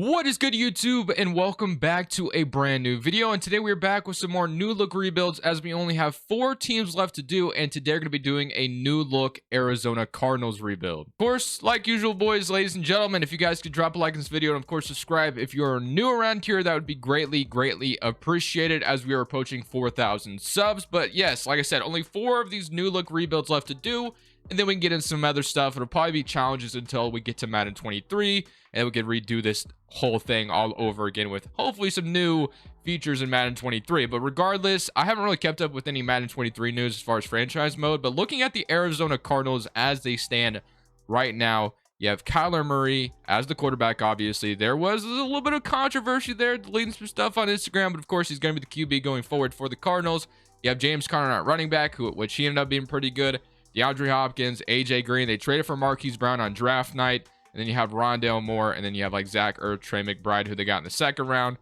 What is good, YouTube, and welcome back to a brand new video. And today we're back with some more new look rebuilds, as we only have 4 teams left to do, and today we're going to be doing a new look Arizona Cardinals rebuild. Of course, like usual, boys, ladies and gentlemen, if you guys could drop a like in this video, and of course subscribe if you're new around here, that would be greatly appreciated, as we are approaching 4,000 subs. But yes, like I said, only 4 of these new look rebuilds left to do, and then we can get into some other stuff. It'll probably be challenges until we get to Madden 23, and we can redo this whole thing all over again with hopefully some new features in Madden 23. But regardless, I haven't really kept up with any Madden 23 news as far as franchise mode. But looking at the Arizona Cardinals as they stand right now, you have Kyler Murray as the quarterback. Obviously, there was a little bit of controversy there, deleting some stuff on Instagram, but of course, he's going to be the QB going forward for the Cardinals. You have James Conner at running back, which he ended up being pretty good. DeAndre Hopkins, AJ Green. They traded for Marquise Brown on draft night. And then you have Rondale Moore, and then you have like Zach Ertz, Trey McBride, who they got in the second round.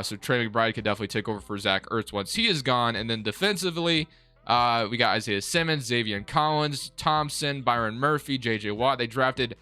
So Trey McBride could definitely take over for Zach Ertz once he is gone. And then defensively, we got Isaiah Simmons, Xavier Collins, Thompson, Byron Murphy, JJ Watt. They drafted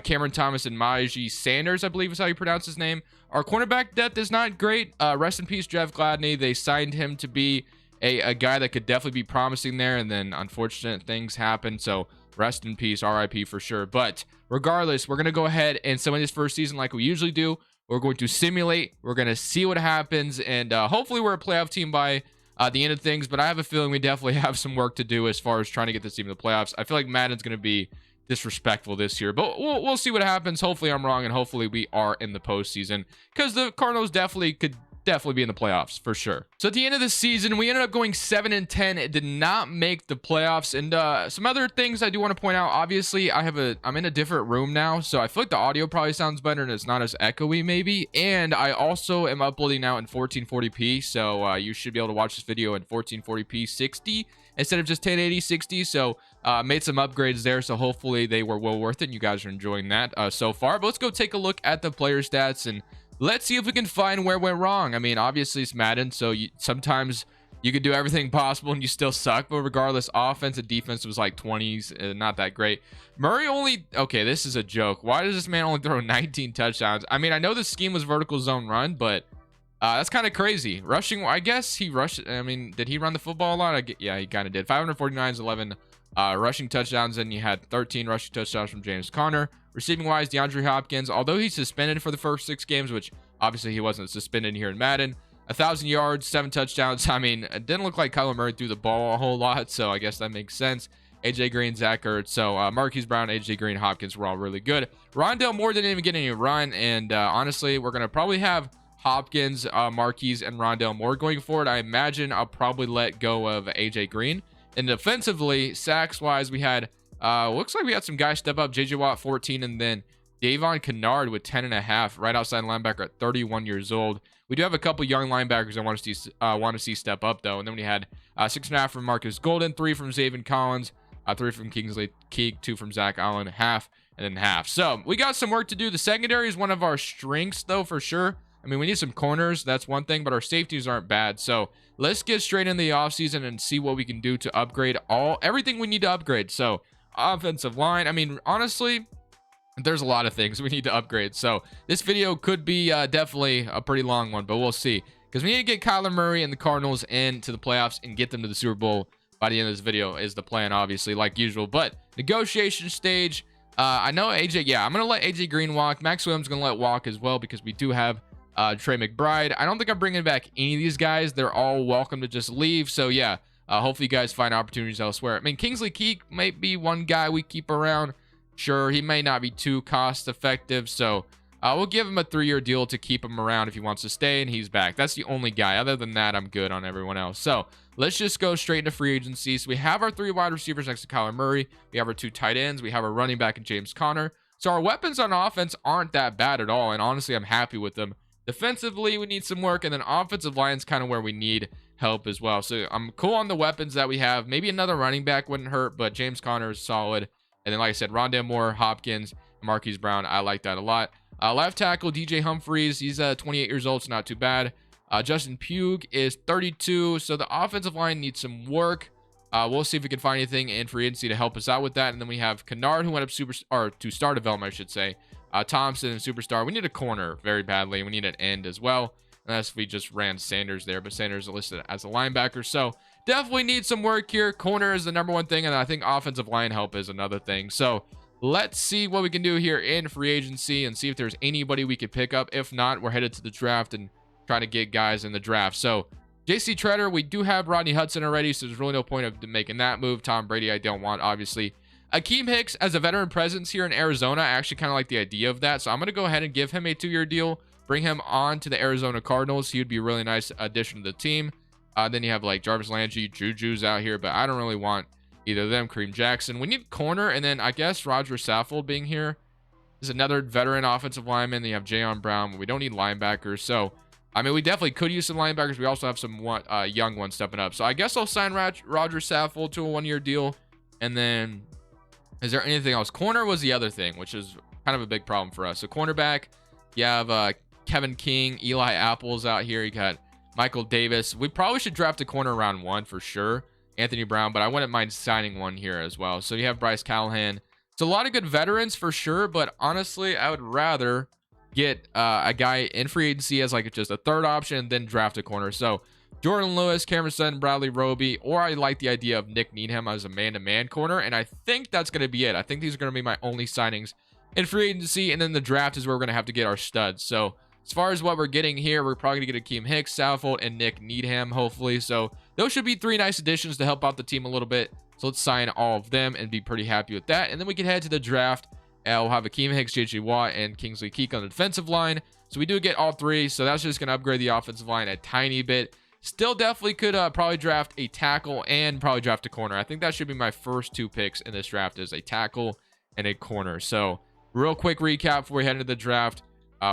Cameron Thomas and Maji Sanders, I believe is how you pronounce his name. Our cornerback depth is not great. Rest in peace, Jeff Gladney. They signed him to be a guy that could definitely be promising there, and then unfortunate things happened. So rest in peace, RIP for sure. But regardless, we're going to go ahead and some of this first season like we usually do. We're going to simulate. We're going to see what happens, and hopefully we're a playoff team by the end of things. But I have a feeling we definitely have some work to do as far as trying to get this team to the playoffs. I feel like Madden's going to be disrespectful this year, but we'll see what happens. Hopefully I'm wrong, and hopefully we are in the postseason, because the Cardinals could definitely be in the playoffs for sure. So at the end of the season, we ended up going 7-10. It did not make the playoffs. And some other things I do want to point out. Obviously, I'm in a different room now, so I feel like the audio probably sounds better and it's not as echoey maybe. And I also am uploading now in 1440p, so you should be able to watch this video in 1440p 60 instead of just 1080 60. So made some upgrades there, so hopefully they were well worth it and you guys are enjoying that so far. But let's go take a look at the player stats and let's see if we can find where went wrong. I mean, obviously it's Madden, so sometimes you could do everything possible and you still suck. But regardless, offense and defense was like 20s, not that great. Murray okay, this is a joke. Why does this man only throw 19 touchdowns? I mean, I know the scheme was vertical zone run, but that's kind of crazy. Rushing, I guess he rushed. I mean, did he run the football a lot? Yeah, he kind of did. 549 is 11 rushing touchdowns, and you had 13 rushing touchdowns from James Conner. Receiving wise, DeAndre Hopkins, although he's suspended for the first 6 games, which obviously he wasn't suspended here in Madden, 1,000 yards, 7 touchdowns. I mean, it didn't look like Kyler Murray threw the ball a whole lot, so I guess that makes sense. AJ Green, Zach Ertz, so Marquise Brown, AJ Green, Hopkins were all really good. Rondale Moore didn't even get any run, and honestly, we're going to probably have Hopkins, Marquise, and Rondale Moore going forward. I imagine I'll probably let go of AJ Green. And defensively, sacks-wise, we had looks like we had some guys step up. JJ Watt 14, and then Davon Kennard with 10.5, right outside linebacker at 31 years old. We do have a couple young linebackers I want to see step up though. And then we had 6.5 from Marcus Golden, 3 from Xavier Collins, 3 from Kingsley Keek, 2 from Zach Allen, half, and then half. So we got some work to do. The secondary is one of our strengths though, for sure. I mean, we need some corners, that's one thing, but our safeties aren't bad. So let's get straight into the offseason and see what we can do to upgrade everything we need to upgrade. So offensive line, I mean, honestly, there's a lot of things we need to upgrade. So this video could be definitely a pretty long one, but we'll see, because we need to get Kyler Murray and the Cardinals into the playoffs and get them to the Super Bowl by the end of this video is the plan, obviously, like usual. But negotiation stage, I know AJ, yeah, I'm gonna let AJ Green walk. Max Williams gonna let walk as well, because we do have Trey McBride. I don't think I'm bringing back any of these guys. They're all welcome to just leave. So yeah, hopefully you guys find opportunities elsewhere. I mean, Kingsley Keek might be one guy we keep around. Sure, he may not be too cost effective, so we'll give him a 3-year deal to keep him around if he wants to stay, and he's back. That's the only guy. Other than that, I'm good on everyone else. So let's just go straight into free agency. So we have our 3 wide receivers next to Kyler Murray. We have our 2 tight ends. We have our running back in James Conner. So our weapons on offense aren't that bad at all, and honestly, I'm happy with them. Defensively, we need some work, and then offensive line's kind of where we need help as well. So I'm cool on the weapons that we have. Maybe another running back wouldn't hurt, but James Conner is solid. And then, like I said, Rondale Moore, Hopkins, Marquise Brown, I like that a lot. Left tackle, DJ Humphries, he's 28 years old, so not too bad. Justin Pugh is 32, so the offensive line needs some work. We'll see if we can find anything in free agency to help us out with that. And then we have Kennard, who went up to star development, I should say. Thompson and superstar. We need a corner very badly. We need an end as well, unless we just ran Sanders there, but Sanders is listed as a linebacker. So definitely need some work here. Corner is the number one thing, and I think offensive line help is another thing. So let's see what we can do here in free agency and see if there's anybody we could pick up. If not, we're headed to the draft and try to get guys in the draft. So JC Treader, we do have Rodney Hudson already, so there's really no point of making that move. Tom Brady, I don't want, obviously. Akeem Hicks as a veteran presence here in Arizona. I actually kind of like the idea of that, so I'm going to go ahead and give him a 2-year deal. Bring him on to the Arizona Cardinals. He would be a really nice addition to the team. Then you have like Jarvis Landry, Juju's out here, but I don't really want either of them. Kareem Jackson. We need corner, and then I guess Roger Saffold being here is another veteran offensive lineman. Then you have Jayon Brown. We don't need linebackers, so I mean, we definitely could use some linebackers. We also have some young ones stepping up. So I guess I'll sign Roger Saffold to a 1-year deal. And then, is there anything else? Corner was the other thing, which is kind of a big problem for us. So cornerback, you have Kevin King, Eli Apples out here. You got Michael Davis. We probably should draft a corner round 1 for sure. Anthony Brown, but I wouldn't mind signing one here as well. So you have Bryce Callahan. It's a lot of good veterans for sure, but honestly, I would rather get a guy in free agency as like just a third option and then draft a corner. So Jordan Lewis, Cameron Sutton, Bradley Roby, or I like the idea of Nick Needham as a man-to-man corner, and I think that's going to be it. I think these are going to be my only signings in free agency, and then the draft is where we're going to have to get our studs. So as far as what we're getting here, we're probably going to get Akeem Hicks, Saffold, and Nick Needham, hopefully. So those should be 3 nice additions to help out the team a little bit. So let's sign all of them and be pretty happy with that, and then we can head to the draft. We'll have Akeem Hicks, J.J. Watt, and Kingsley Keek on the defensive line. So we do get all 3. So that's just going to upgrade the offensive line a tiny bit. Still definitely could probably draft a tackle and probably draft a corner. I think that should be my first 2 picks in this draft is a tackle and a corner. So real quick recap before we head into the draft.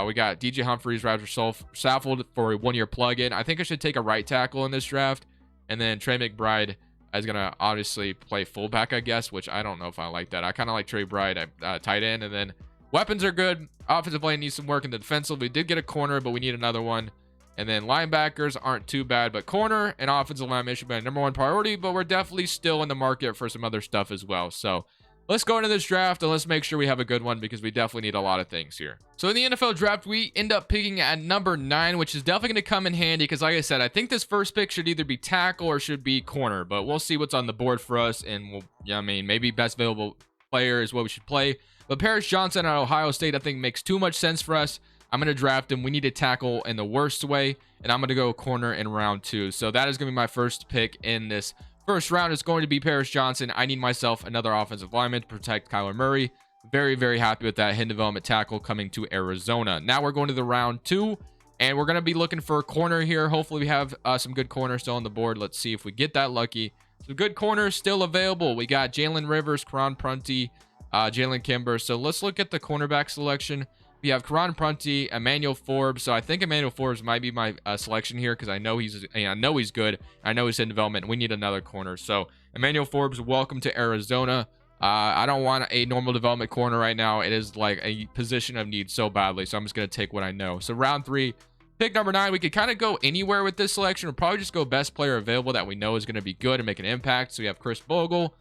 We got DJ Humphries, Roger Saffold for a 1-year plug-in. I think I should take a right tackle in this draft. And then Trey McBride is going to obviously play fullback, I guess, which I don't know if I like that. I kind of like Trey Bride tight end. And then weapons are good. Offensive line needs some work in the defensive. We did get a corner, but we need another one. And then linebackers aren't too bad, but corner and offensive lineman should be my number 1 priority, but we're definitely still in the market for some other stuff as well. So let's go into this draft and let's make sure we have a good one because we definitely need a lot of things here. So in the NFL draft, we end up picking at number 9, which is definitely going to come in handy because like I said, I think this first pick should either be tackle or should be corner, but we'll see what's on the board for us. And we'll, I mean, maybe best available player is what we should play. But Paris Johnson at Ohio State, I think makes too much sense for us. I'm going to draft him. We need a tackle in the worst way, and I'm going to go corner in round 2. So that is going to be my first pick in this first round. It's going to be Paris Johnson. I need myself another offensive lineman to protect Kyler Murray. Very, very happy with that hidden development tackle coming to Arizona. Now we're going to the round 2, and we're going to be looking for a corner here. Hopefully we have some good corners still on the board. Let's see if we get that lucky. Some good corners still available. We got Jalen Rivers, Karan Prunty, Jalen Kimber. So let's look at the cornerback selection. We have Karan Prunty, Emmanuel Forbes. So I think Emmanuel Forbes might be my selection here because I know he's good. I know he's in development. We need another corner. So Emmanuel Forbes, welcome to Arizona. I don't want a normal development corner right now. It is like a position of need so badly. So I'm just going to take what I know. So round 3, pick number 9. We could kind of go anywhere with this selection. We'll probably just go best player available that we know is going to be good and make an impact. So we have Chris Bogle.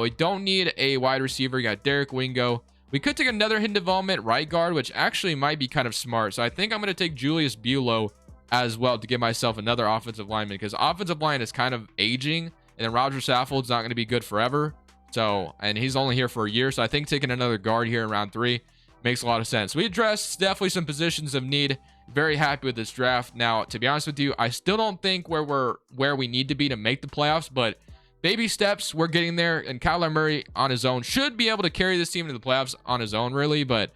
We don't need a wide receiver. We got Derek Wingo. We could take another hidden development right guard, which actually might be kind of smart. So I think I'm going to take Julius Buelow as well to give myself another offensive lineman because offensive line is kind of aging, and then Roger Saffold's not going to be good forever. So, and he's only here for a year. So I think taking another guard here in round 3 makes a lot of sense. We addressed definitely some positions of need. Very happy with this draft. Now, to be honest with you, I still don't think where we need to be to make the playoffs, but baby steps, we're getting there, and Kyler Murray on his own should be able to carry this team into the playoffs on his own, really, but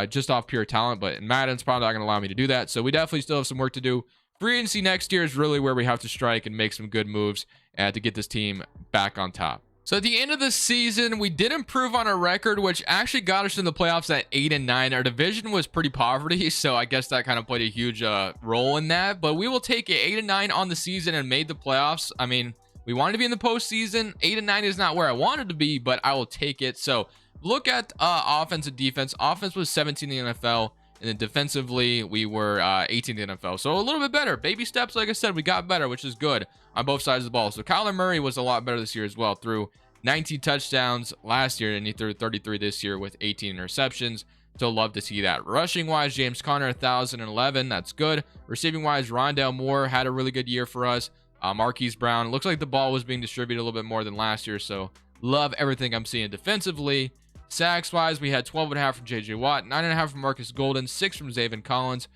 just off pure talent. But in Madden's probably not going to allow me to do that, so we definitely still have some work to do. Free agency next year is really where we have to strike and make some good moves to get this team back on top. So at the end of the season, we did improve on our record, which actually got us in the playoffs at 8-9. Our division was pretty poverty, so I guess that kind of played a huge role in that. But we will take it 8-9 on the season and made the playoffs. I mean, we wanted to be in the postseason. 8-9 is not where I wanted to be, but I will take it. So look at offense and defense. Offense was 17th in the NFL, and then defensively we were 18th in the NFL. So a little bit better. Baby steps, like I said, we got better, which is good on both sides of the ball. So Kyler Murray was a lot better this year as well. Threw 19 touchdowns last year, and he threw 33 this year with 18 interceptions. So love to see that. Rushing wise, James Conner 1,011. That's good. Receiving wise, Rondale Moore had a really good year for us. Marquise Brown. Looks like the ball was being distributed a little bit more than last year. So love everything I'm seeing defensively. Sacks wise, we had 12.5 from JJ Watt, 9.5 from Marcus Golden, 6 from Zaven Collins,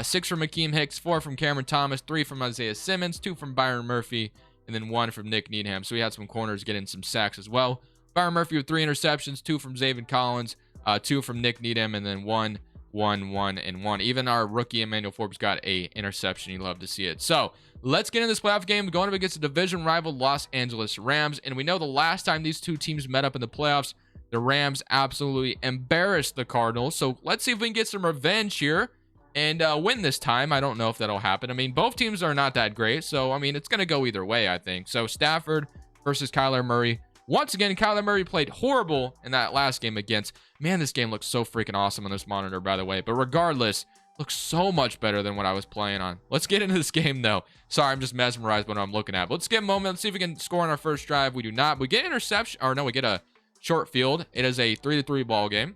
6 from Akeem Hicks, 4 from Cameron Thomas, 3 from Isaiah Simmons, 2 from Byron Murphy, and then 1 from Nick Needham. So we had some corners getting some sacks as well. Byron Murphy with 3 interceptions, 2 from Zaven Collins, 2 from Nick Needham, and then 1, 1, and 1. Even our rookie Emmanuel Forbes got a interception. You love to see it. So let's get into this playoff game going up against the division rival Los Angeles Rams. And we know the last time these two teams met up in the playoffs, the Rams absolutely embarrassed the Cardinals. So let's see if we can get some revenge here and win this time. I don't know if that'll happen. I mean, both teams are not that great. So, I mean, it's going to go either way, I think. So Stafford versus Kyler Murray. Once again, Kyler Murray played horrible in that last game against. Man, this game looks so freaking awesome on this monitor, by the way. But regardless, looks so much better than what I was playing on. Let's get into this game, though. Sorry, I'm just mesmerized by what I'm looking at. But let's get a moment. Let's see if we can score on our first drive. We do not. We get interception. Or no, we get a short field. It is a 3-3 ball game.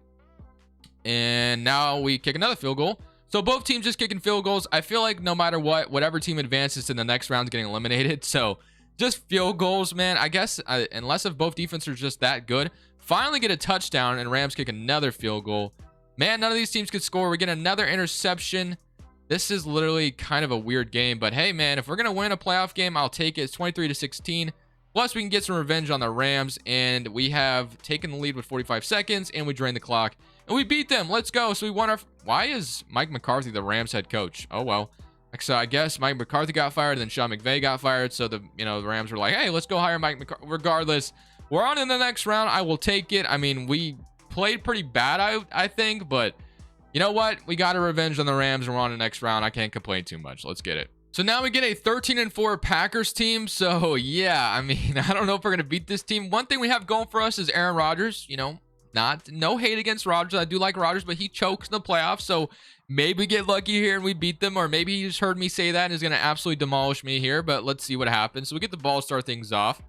And now we kick another field goal. So both teams just kicking field goals. I feel like no matter what, whatever team advances to the next round is getting eliminated. So just field goals, man. I guess unless if both defenses are just that good. Finally get a touchdown and Rams kick another field goal. Man, none of these teams could score. We get another interception. This is literally kind of a weird game. But hey, man, if we're going to win a playoff game, I'll take it. It's 23-16. Plus, we can get some revenge on the Rams, and we have taken the lead with 45 seconds, and we drained the clock, and we beat them. Let's go. So we won our... Why is Mike McCarthy the Rams head coach? Oh, well. So I guess Mike McCarthy got fired, and then Sean McVay got fired, so the Rams were like, hey, let's go hire Mike McCarthy. Regardless, we're on in the next round. I will take it. I mean, we played pretty bad, I think, but you know what? We got a revenge on the Rams, and we're on the next round. I can't complain too much. Let's get it. So now we get a 13-4 Packers team. So yeah, I mean, I don't know if we're going to beat this team. One thing we have going for us is Aaron Rodgers. You know, no hate against Rodgers. I do like Rodgers, but he chokes in the playoffs. So maybe we get lucky here and we beat them, or maybe he just heard me say that and is going to absolutely demolish me here. But let's see what happens. So we get the ball, start things off.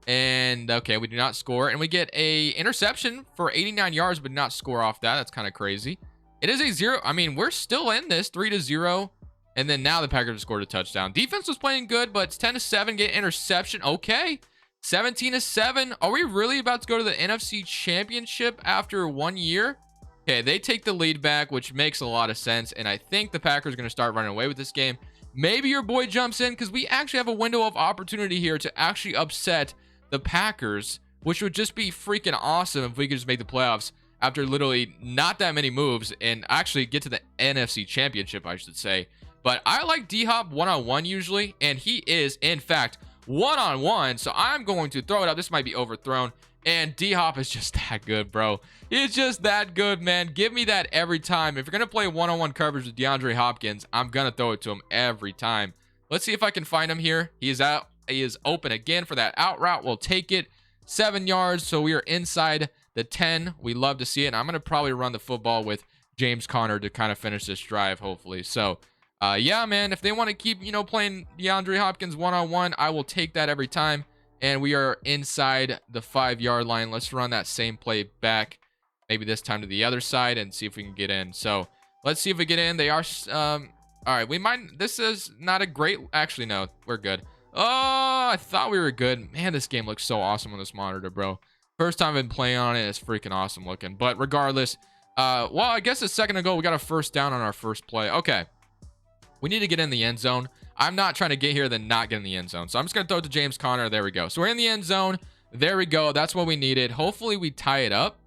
And okay, we do not score. And we get a interception for 89 yards, but not score off that. That's kind of crazy. It is a 0. I mean, we're still in this 3-0. And then now the Packers have scored a touchdown. Defense was playing good, but it's 10-7. Get interception. Okay. 17-7. Are we really about to go to the NFC Championship after 1 year? Okay, they take the lead back, which makes a lot of sense. And I think the Packers are going to start running away with this game. Maybe your boy jumps in because we actually have a window of opportunity here to actually upset the Packers, which would just be freaking awesome if we could just make the playoffs after literally not that many moves and actually get to the NFC Championship, I should say. But I like D-Hop one-on-one usually, and he is, in fact, one-on-one. So I'm going to throw it up. This might be overthrown. And D-Hop is just that good, bro. He's just that good, man. Give me that every time. If you're going to play one-on-one coverage with DeAndre Hopkins, I'm going to throw it to him every time. Let's see if I can find him here. He is out. He is open again for that out route. We'll take it. 7 yards. So we are inside the 10. We love to see it. And I'm going to probably run the football with James Conner to kind of finish this drive, hopefully. So yeah, man, if they want to keep, playing DeAndre Hopkins one-on-one, I will take that every time. And we are inside the 5-yard line. Let's run that same play back, maybe this time to the other side, and see if we can get in. So let's see if we get in. They are, all right, we might, this is not a great, actually, no, we're good. Oh, I thought we were good. Man, this game looks so awesome on this monitor, bro. First time I've been playing on it, it's freaking awesome looking. But regardless, well, I guess a second ago, we got a first down on our first play. Okay. We need to get in the end zone. I'm not trying to get here then not get in the end zone. So I'm just going to throw it to James Conner. There we go. So we're in the end zone. There we go. That's what we needed. Hopefully we tie it up.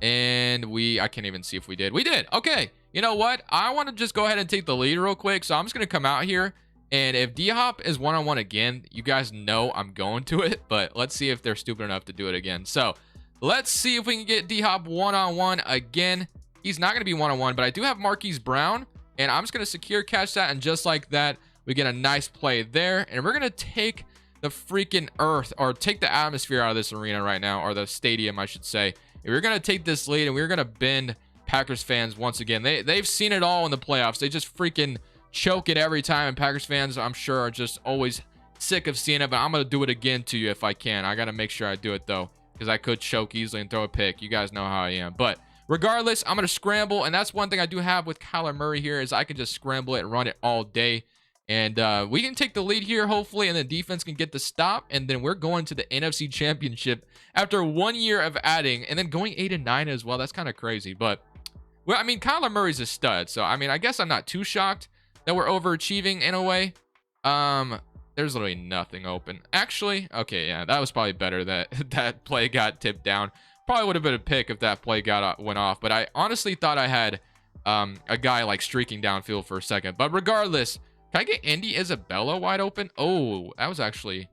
And I can't even see if we did. We did. Okay. You know what? I want to just go ahead and take the lead real quick. So I'm just going to come out here. And if D-Hop is one-on-one again, you guys know I'm going to it. But let's see if they're stupid enough to do it again. So let's see if we can get D-Hop one-on-one again. He's not going to be one-on-one, but I do have Marquise Brown. And I'm just going to secure catch that. And just like that, we get a nice play there. And we're going to take the freaking earth, or take the atmosphere out of this arena right now, or the stadium, I should say. And we're going to take this lead, and we're going to bend Packers fans once again. They've seen it all in the playoffs. They just freaking choke it every time. And Packers fans, I'm sure, are just always sick of seeing it. But I'm going to do it again to you if I can. I got to make sure I do it, though, because I could choke easily and throw a pick. You guys know how I am. But regardless, I'm going to scramble. And that's one thing I do have with Kyler Murray here is I can just scramble it and run it all day. And we can take the lead here, hopefully, and the defense can get the stop. And then we're going to the NFC Championship after 1 year of adding and then going 8-9 as well. That's kind of crazy. But, well, I mean, Kyler Murray's a stud. So, I mean, I guess I'm not too shocked that we're overachieving in a way. There's literally nothing open. Actually, okay, yeah, that was probably better that that play got tipped down. Probably would have been a pick if that play went off. But I honestly thought I had a guy like streaking downfield for a second. But regardless, can I get Andy Isabella wide open? Oh, that was actually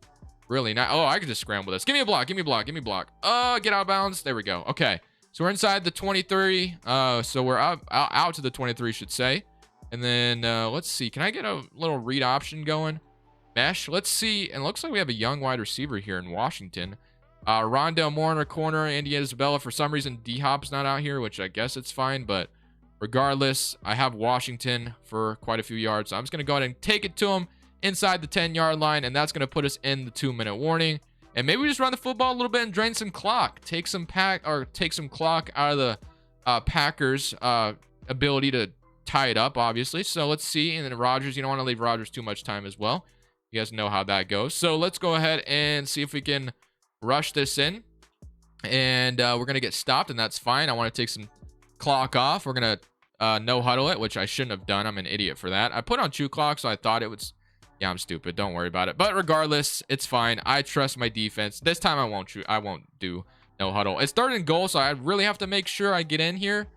really nice. Oh, I could just scramble this. Give me a block. Give me a block. Give me a block. Get out of bounds. There we go. Okay, so we're inside the 23. So we're out to the 23, should say. And then let's see. Can I get a little read option going? Mesh. Let's see. And it looks like we have a young wide receiver here in Washington. Rondell Moore in our corner. Andy Isabella. For some reason, D-Hop's not out here, which I guess it's fine. But regardless, I have Washington for quite a few yards. So I'm just going to go ahead and take it to him inside the 10-yard line. And that's going to put us in the 2-minute warning. And maybe we just run the football a little bit and drain some clock. Take some clock out of the Packers' ability to tie it up, obviously. So let's see. And then Rodgers, you don't want to leave Rodgers too much time as well. You guys know how that goes. So let's go ahead and see if we can rush this in. And we're going to get stopped, and that's fine. I want to take some clock off. We're going to no huddle it, which I shouldn't have done. I'm an idiot for that. I put on chew clock, so I thought it was... Yeah, I'm stupid. Don't worry about it. But regardless, it's fine. I trust my defense. This time I won't do no huddle. It's 3rd and goal, so I really have to make sure I get in here.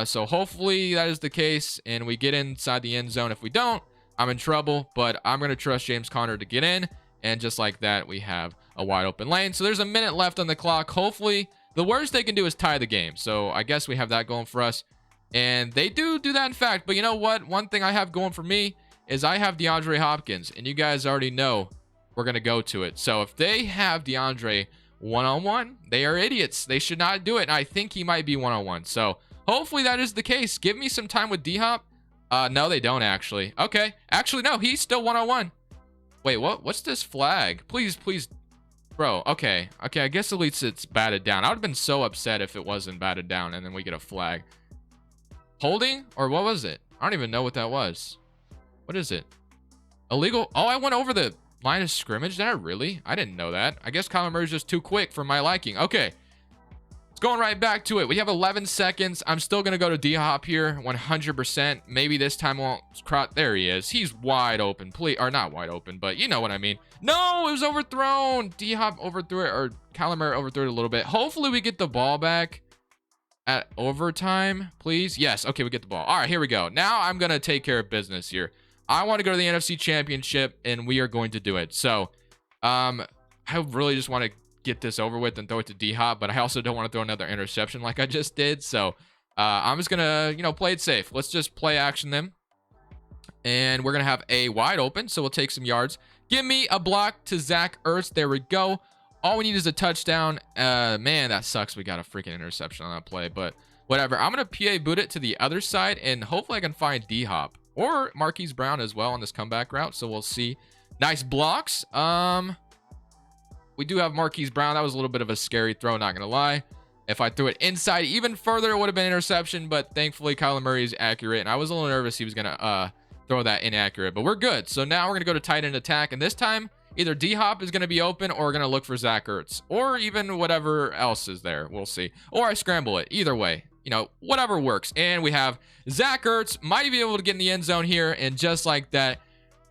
So hopefully that is the case, and we get inside the end zone. If we don't, I'm in trouble, but I'm going to trust James Conner to get in. And just like that, we have a wide open lane. So there's a minute left on the clock. Hopefully, the worst they can do is tie the game. So I guess we have that going for us. And they do that, in fact. But you know what? One thing I have going for me is I have DeAndre Hopkins. And you guys already know we're going to go to it. So if they have DeAndre one-on-one, they are idiots. They should not do it. And I think he might be one-on-one. So hopefully that is the case. Give me some time with D-Hop. No, they don't actually. Okay. Actually, no, he's still one-on-one. Wait, what? What's this flag? Please, please. Bro, okay. Okay, I guess at least it's batted down. I would have been so upset if it wasn't batted down and then we get a flag. Holding? Or what was it? I don't even know what that was. What is it? Illegal? Oh, I went over the line of scrimmage. Did I really? I didn't know that. I guess Kyler Murray's just too quick for my liking. Okay. Going right back to it. We have 11 seconds. I'm still going to go to D-Hop here 100%. Maybe this time won't. There he is. He's wide open. Please, or not wide open, but you know what I mean. No, it was overthrown. D-Hop overthrew it, or Kyler Murray overthrew it a little bit. Hopefully we get the ball back at overtime, please. Yes. Okay, we get the ball. All right, here we go. Now I'm going to take care of business here. I want to go to the NFC Championship, and we are going to do it. So, I really just want to get this over with and throw it to D-Hop, but I also don't want to throw another interception like I just did. So I'm just gonna play it safe. Let's just play action them, and we're gonna have a wide open, so we'll take some yards. Give me a block to Zach Ertz. There we go. All we need is a touchdown. Man, that sucks. We got a freaking interception on that play, but whatever. I'm gonna PA boot it to the other side, and hopefully I can find D-Hop or Marquise Brown as well on this comeback route. So we'll see. Nice blocks. We do have Marquise Brown. That was a little bit of a scary throw, not going to lie. If I threw it inside even further, it would have been interception, but thankfully Kyler Murray is accurate, and I was a little nervous he was going to throw that inaccurate, but we're good. So now we're going to go to tight end attack, and this time either D-Hop is going to be open or we're going to look for Zach Ertz, or even whatever else is there. We'll see. Or I scramble it. Either way, whatever works. And we have Zach Ertz. Might be able to get in the end zone here, and just like that,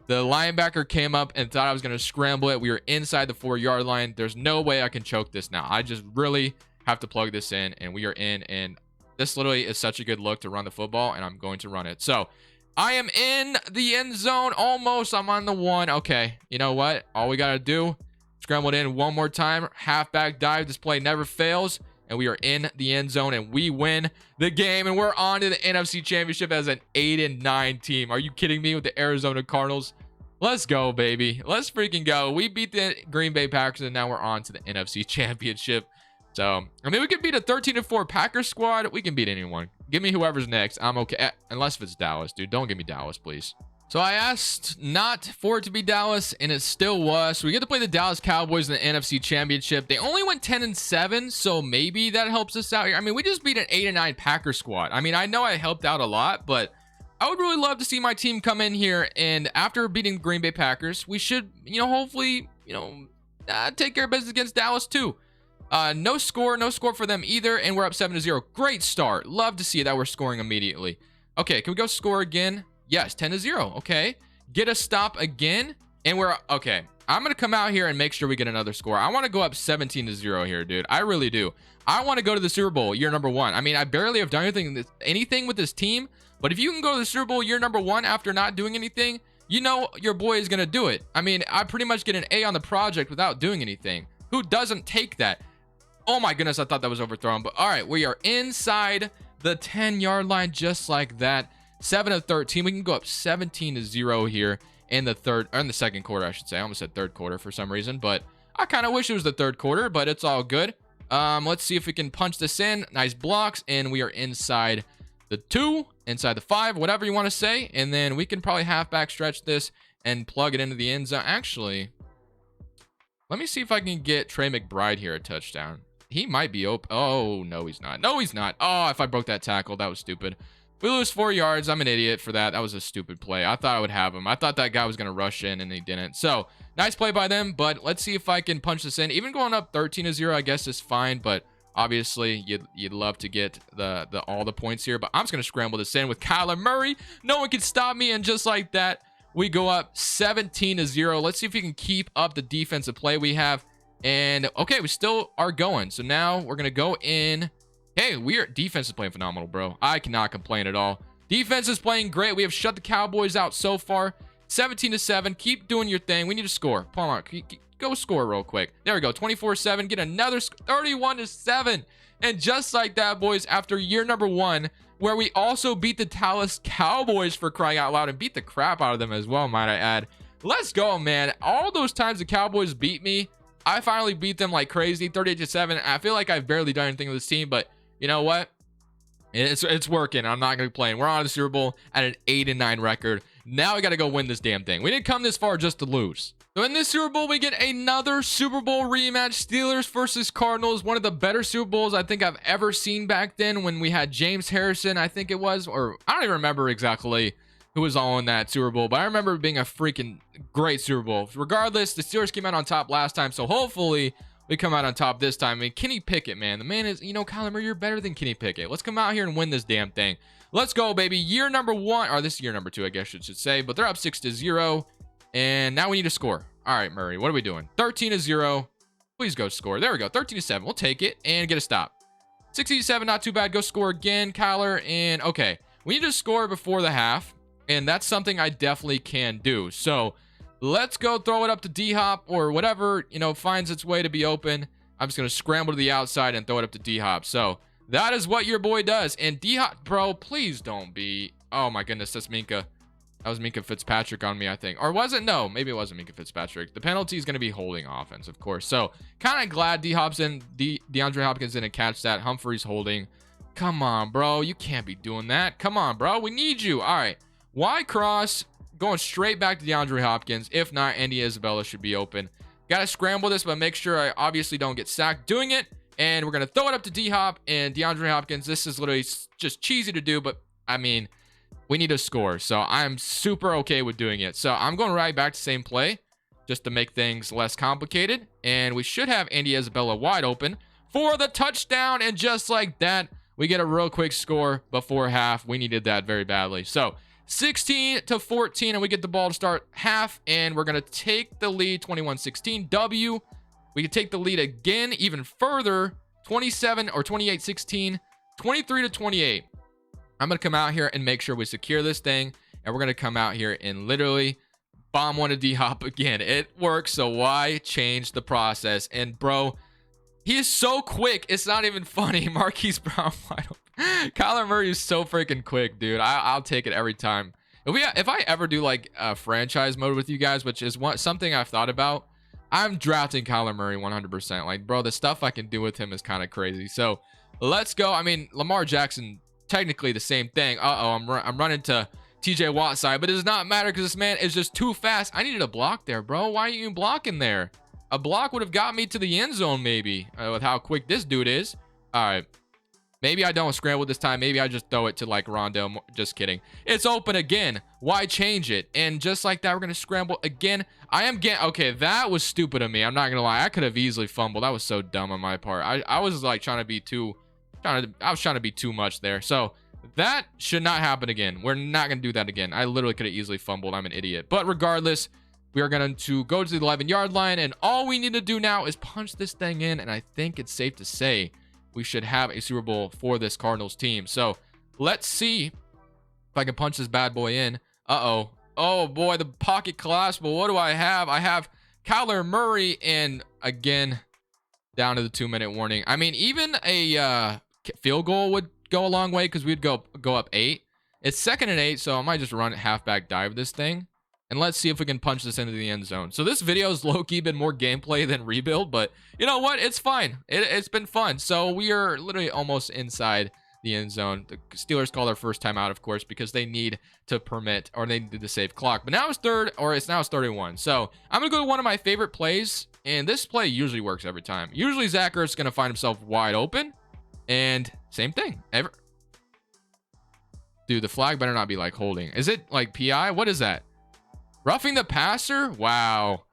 the linebacker came up and thought I was going to scramble it. We were inside the 4-yard line. There's no way I can choke this now. I just really have to plug this in, and we are in. And this literally is such a good look to run the football, and I'm going to run it. So I am in the end zone almost. I'm on the 1. Okay, you know what? All we got to do, scramble it in one more time. Halfback dive. This play never fails. And we are in the end zone, and we win the game, and we're on to the NFC Championship as an 8-9 team. Are you kidding me with the Arizona Cardinals? Let's go, baby. Let's freaking go. We beat the Green Bay Packers, and now we're on to the NFC Championship. So, I mean, we could beat a 13-4 Packers squad. We can beat anyone. Give me whoever's next. I'm okay. Unless if it's Dallas, dude. Don't give me Dallas, please. So I asked not for it to be Dallas, and it still was. So we get to play the Dallas Cowboys in the NFC Championship. They only went 10-7, so maybe that helps us out here. I mean, we just beat an 8-9 Packer squad. I mean, I know I helped out a lot, but I would really love to see my team come in here, and after beating the Green Bay Packers, we should, hopefully, take care of business against Dallas too. No score for them either, and we're up 7-0. Great start. Love to see that we're scoring immediately. Okay, can we go score again? Yes, 10-0. Okay, get a stop again, and we're okay. I'm gonna come out here and make sure we get another score. I want to go up 17-0 here, dude. I really do. I want to go to the Super Bowl year number 1. I mean, I barely have done anything with this team, but if you can go to the Super Bowl year number 1 after not doing anything, your boy is gonna do it. I mean, I pretty much get an A on the project without doing anything. Who doesn't take that? Oh my goodness, I thought that was overthrown. But all right, we are inside the 10-yard line just like that. 7 of 13. We can go up 17-0 here in the second quarter, I should say. I almost said third quarter for some reason, but I kind of wish it was the third quarter, but it's all good. Let's see if we can punch this in. Nice blocks, and we are inside the 2, inside the 5, whatever you want to say, and then we can probably halfback stretch this and plug it into the end zone. Actually, let me see if I can get Trey McBride here a touchdown. He might be open. Oh, no, he's not. No, he's not. Oh, if I broke that tackle, that was stupid. We lose 4 yards. I'm an idiot for that. That was a stupid play. I thought I would have him. I thought that guy was going to rush in, and he didn't. So, nice play by them, but let's see if I can punch this in. Even going up 13-0, I guess, is fine, but obviously, you'd love to get all the points here, but I'm just going to scramble this in with Kyler Murray. No one can stop me, and just like that, we go up 17-0. Let's see if we can keep up the defensive play we have, and okay, we still are going. So now we're going to go in. Hey, defense is playing phenomenal, bro. I cannot complain at all. Defense is playing great. We have shut the Cowboys out so far. 17-7. Keep doing your thing. We need to score. Come on, go score real quick. There we go. 24-7. Get another 31-7. And just like that, boys, after year number 1, where we also beat the Dallas Cowboys, for crying out loud, and beat the crap out of them as well, might I add. Let's go, man. All those times the Cowboys beat me, I finally beat them like crazy. 38-7. I feel like I've barely done anything with this team, but you know what? It's working. I'm not going to complain. We're on the Super Bowl at an 8-9 record. Now we got to go win this damn thing. We didn't come this far just to lose. So in this Super Bowl, we get another Super Bowl rematch. Steelers versus Cardinals. One of the better Super Bowls I think I've ever seen back then, when we had James Harrison, I think it was, or I don't even remember exactly who was all in that Super Bowl, but I remember it being a freaking great Super Bowl. Regardless, the Steelers came out on top last time, so hopefully we come out on top this time. I mean, Kenny Pickett, man. The man is, Kyler Murray, you're better than Kenny Pickett. Let's come out here and win this damn thing. Let's go, baby. Year number 1, or this is year number 2, I guess I should say, but they're up 6-0, and now we need to score. All right, Murray, what are we doing? 13-0. Please go score. There we go. 13-7. We'll take it and get a stop. 16-7, not too bad. Go score again, Kyler, and okay. We need to score before the half, and that's something I definitely can do. So let's go throw it up to D-Hop or whatever, finds its way to be open. I'm just going to scramble to the outside and throw it up to D-Hop. So that is what your boy does. And D-Hop, bro, please don't be. Oh, my goodness. That's Minka. That was Minka Fitzpatrick on me, I think. Or was it? No, maybe it wasn't Minka Fitzpatrick. The penalty is going to be holding offense, of course. So kind of glad D-Hop's in. DeAndre Hopkins didn't catch that. Humphrey's holding. Come on, bro. You can't be doing that. Come on, bro. We need you. All right. Y cross. Going straight back to DeAndre Hopkins. If not, Andy Isabella should be open. Got to scramble this, but make sure I obviously don't get sacked doing it. And we're going to throw it up to D-Hop and DeAndre Hopkins. This is literally just cheesy to do, but I mean, we need to score. So I'm super okay with doing it. So I'm going right back to same play just to make things less complicated. And we should have Andy Isabella wide open for the touchdown. And just like that, we get a real quick score before half. We needed that very badly. So 16-14, and we get the ball to start half, and we're going to take the lead 21-16 W. We can take the lead again even further, 27 or 28-16, 23-28. I'm going to come out here and make sure we secure this thing, and we're going to come out here and literally bomb one of D-Hop again. It works, so why change the process? And bro, he is so quick, it's not even funny. Marquise Brown wide open. Kyler Murray is so freaking quick, dude. I'll take it every time. If I ever do like a franchise mode with you guys, which is something I've thought about, I'm drafting Kyler Murray 100%. Like, bro, the stuff I can do with him is kind of crazy. So let's go. I mean, Lamar Jackson, technically the same thing. I'm running to TJ Watt side, but it does not matter because this man is just too fast. I needed a block there, bro. Why are you blocking there? A block would have got me to the end zone, maybe, with how quick this dude is. All right. Maybe I don't scramble this time. Maybe I just throw it to like Rondo. Just kidding. It's open again. Why change it? And just like that, we're going to scramble again. I am getting... Okay, that was stupid of me. I'm not going to lie. I could have easily fumbled. That was so dumb on my part. I was like trying to be too... I was trying to be too much there. So that should not happen again. We're not going to do that again. I literally could have easily fumbled. I'm an idiot. But regardless, we are going to go to the 11-yard line. And all we need to do now is punch this thing in. And I think it's safe to say we should have a Super Bowl for this Cardinals team. So let's see if I can punch this bad boy in. Uh-oh. Oh, boy, the pocket collapsed. But what do I have? I have Kyler Murray, and again, down to the 2-minute warning. I mean, even a field goal would go a long way because we'd go up 8. It's 2nd and 8, so I might just run halfback dive this thing. And let's see if we can punch this into the end zone. So this video has low-key been more gameplay than rebuild, but you know what? It's fine. It's been fun. So we are literally almost inside the end zone. The Steelers call their first time out, of course, because they need to permit, or they need to save clock. But now it's now 31. So I'm going to go to one of my favorite plays, and this play usually works every time. Usually Zach Ertz's going to find himself wide open, and same thing. Dude, the flag better not be like holding. Is it like PI? What is that? Roughing the passer? Wow.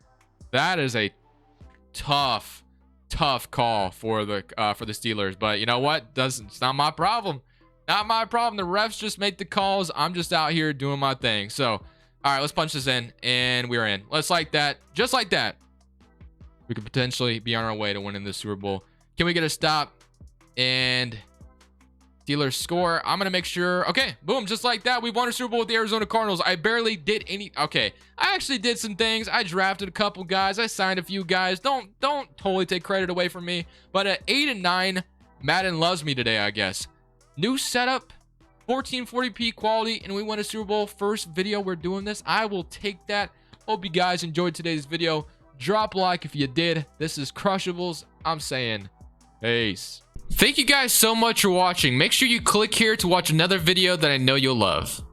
That is a tough call for the Steelers. But you know what? It's not my problem. Not my problem. The refs just make the calls. I'm just out here doing my thing. So, all right, let's punch this in. And we're in. Let's like that. Just like that. We could potentially be on our way to winning the Super Bowl. Can we get a stop? And Steelers score. I'm going to make sure. Okay, boom, just like that. We won a Super Bowl with the Arizona Cardinals. I barely did any. Okay, I actually did some things. I drafted a couple guys. I signed a few guys. Don't totally take credit away from me. But at 8-9, Madden loves me today, I guess. New setup, 1440p quality, and we won a Super Bowl. First video we're doing this. I will take that. Hope you guys enjoyed today's video. Drop a like if you did. This is Crushables. I'm saying peace. Thank you guys so much for watching. Make sure you click here to watch another video that I know you'll love.